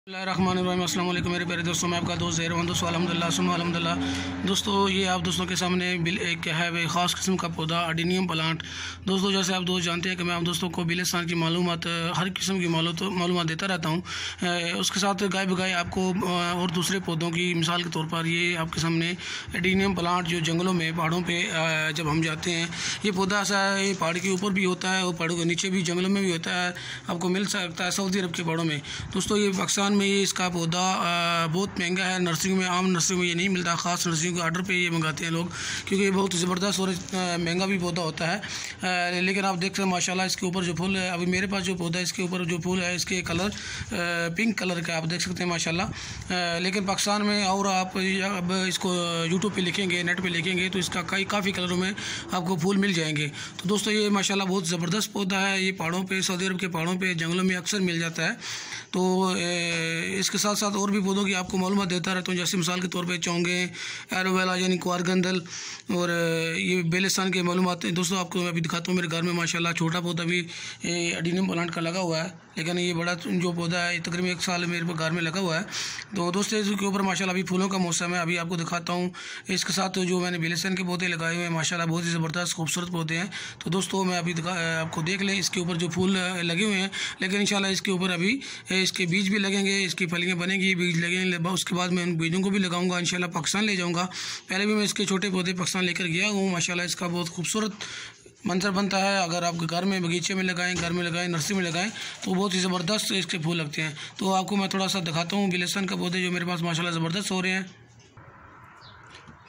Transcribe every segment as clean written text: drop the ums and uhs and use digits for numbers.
अस्सलाम वालेकुम मेरे प्यारे दोस्तों, मैं आपका दोस्त ज़हरवान। दोस्तों अल्हम्दुलिल्लाह सुनो अल्हम्दुलिल्लाह। दोस्तों ये आप दोस्तों के सामने एक क्या है वे ख़ास किस्म का पौधा अडीनियम प्लांट। दोस्तों जैसे आप दोस्त जानते हैं कि मैं आप दोस्तों को बिलिस्तान की मालूमात, हर किस्म की मालूमात देता रहता हूँ। उसके साथ गाय बगाए आपको और दूसरे पौधों की मिसाल के तौर पर ये आपके सामने अडीनियम प्लांट जो जंगलों में पहाड़ों पर जब हम जाते हैं, ये पौधा ऐसा है, ये पहाड़ के ऊपर भी होता है और पहाड़ों के नीचे भी जंगलों में भी होता है, आपको मिल सकता है सऊदी अरब के पहाड़ों में। दोस्तों ये पाकिस्तान में ये इसका पौधा बहुत महंगा है। नर्सरियों में, आम नर्सरियों में ये नहीं मिलता, ख़ास नर्सरियों के आर्डर पे ये मंगाते हैं लोग, क्योंकि ये बहुत ज़बरदस्त और महंगा भी पौधा होता है। लेकिन आप देख सकते हैं माशाल्लाह इसके ऊपर जो फूल है, अभी मेरे पास जो पौधा है इसके ऊपर जो फूल है इसके कलर पिंक कलर का आप देख सकते हैं माशाल्लाह। लेकिन पाकिस्तान में और आप अब इसको यूट्यूब पर लिखेंगे, नेट पर लिखेंगे तो इसका काफ़ी कलरों में आपको फूल मिल जाएंगे। तो दोस्तों ये माशाल्लाह बहुत ज़बरदस्त पौधा है। ये पहाड़ों पर, सऊदी अरब के पहाड़ों पर, जंगलों में अक्सर मिल जाता है। तो इसके साथ साथ और भी पौधों की आपको मालूमात देता रहता हूँ, जैसे मिसाल के तौर पे चौंगे, एलोवेरा यानी क्वारगंदल और ये बेलिस्तान के मालूमात। दोस्तों आपको मैं अभी दिखाता हूँ, मेरे घर में माशाल्लाह छोटा पौधा भी अडीनियम प्लांट का लगा हुआ है, लेकिन ये बड़ा जो पौधा है तकरीबन 1 साल मेरे घर में लगा हुआ है। तो दोस्तों इसके ऊपर माशाल्लाह अभी फूलों का मौसम है, अभी आपको दिखाता हूँ। इसके साथ जो मैंने बेलिस्तान के पौधे लगाए हुए हैं माशाल्लाह बहुत ही ज़बरदस्त खूबसूरत पौधे हैं। तो दोस्तों मैं अभी आपको देख लें, इसके ऊपर जो फूल लगे हुए हैं, लेकिन इंशाल्लाह इसके ऊपर अभी इसके बीज भी लगेंगे, इसकी फलियाँ बनेंगी, बीज लगेंगे। उसके बाद मैं उन बीजों को भी लगाऊंगा, इंशाल्लाह पाकिस्तान ले जाऊंगा। पहले भी मैं इसके छोटे पौधे पाकिस्तान लेकर गया हूँ। माशाल्लाह इसका बहुत खूबसूरत मंजर बनता है। अगर आप घर में, बगीचे में लगाएं, घर में लगाएं, नर्सरी में लगाएं तो बहुत ही ज़बरदस्त इसके फूल लगते हैं। तो आपको मैं थोड़ा सा दिखाता हूँ बेलिस्तान का पौधे जो मेरे पास माशाल्लाह ज़बरदस्त हो रहे हैं।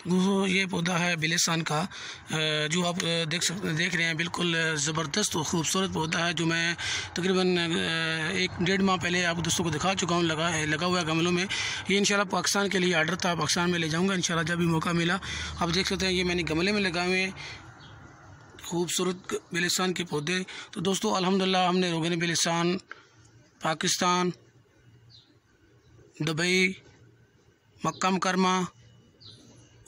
दोस्तों ये पौधा है बेलिस्तान का, जो आप देख रहे हैं, बिल्कुल ज़बरदस्त और ख़ूबसूरत पौधा है, जो मैं तकरीबन 1-1.5 माह पहले आप दोस्तों को दिखा चुका हूँ। लगा हुआ है गमलों में। ये इंशाल्लाह पाकिस्तान के लिए आर्डर था, पाकिस्तान में ले जाऊँगा इंशाल्लाह जब भी मौका मिला। आप देख सकते हैं ये मैंने गमले में लगाए हुए खूबसूरत बेलिस्तान के पौधे। तो दोस्तों अल्हम्दुलिल्लाह हमने रोगन बेलिस्तान, पाकिस्तान, दुबई, मक्का मुकरमा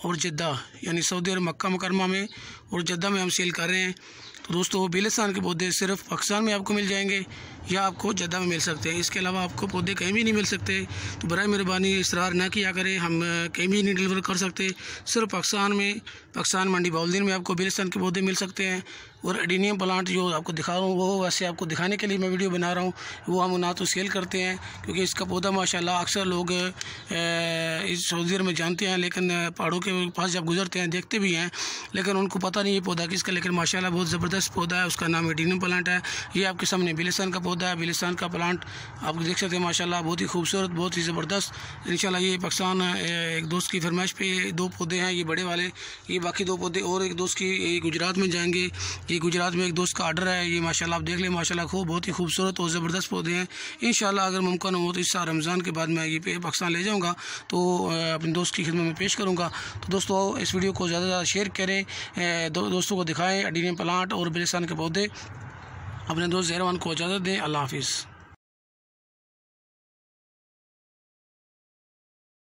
और जद्दा यानी सऊदी अरब मक्का मुकरमा में और जद्दा में हम सेल कर रहे हैं। तो दोस्तों बेलिस्तान के पौधे सिर्फ पाकिस्तान में आपको मिल जाएंगे या आपको जद्दा में मिल सकते हैं। इसके अलावा आपको पौधे कहीं भी नहीं मिल सकते। तो बराए मेहरबानी इसरार ना किया करें, हम कहीं भी नहीं डिलीवर कर सकते। सिर्फ पाकिस्तान में, पाकिस्तान मंडी बाउलदीन में आपको बेलिस्तान के पौधे मिल सकते हैं। और अडीनियम प्लांट जो आपको दिखा रहा हूँ वो वैसे आपको दिखाने के लिए मैं वीडियो बना रहा हूँ, वो हम ना तो सेल करते हैं, क्योंकि इसका पौधा माशाल्लाह अक्सर लोग इस सऊदी अरब में जानते हैं, लेकिन पहाड़ों के पास जब गुजरते हैं देखते भी हैं, लेकिन उनको पता नहीं ये पौधा किसका। लेकिन माशाल्लाह बहुत ज़बरदस्त पौधा है, उसका नाम अडीनियम प्लांट है। ये आपके सामने बेलिस्तान का पौधा है, बेलिस्तान का प्लांट आप देख सकते हैं माशाल्लाह बहुत ही खूबसूरत, बहुत ही ज़बरदस्त। इंशाल्लाह ये पाकिस्तान एक दोस्त की फरमाइश पे 2 पौधे हैं, ये बड़े वाले, ये बाकी 2 पौधे और एक दोस्त की गुजरात में जाएंगे। ये गुजरात में एक दोस्त का आर्डर है। ये माशाल्लाह आप देख लें, माशाल्लाह बहुत ही खूबसूरत और ज़बरदस्त पौधे हैं। इंशाल्लाह अगर मुमकिन हो तो इस साल रमज़ान के बाद मैं ये पाकिस्तान ले जाऊँगा तो अपने दोस्त की खिदमत में पेश करूँगा। तो दोस्तों इस वीडियो को ज़्यादा से ज़्यादा शेयर करें, दोस्तों को दिखाएँ अडीनियम प्लांट और बेलिस्तान के पौधे। अपने दोस्त ज़हरवान को इजाज़त दें। अल्लाह हाफिज़।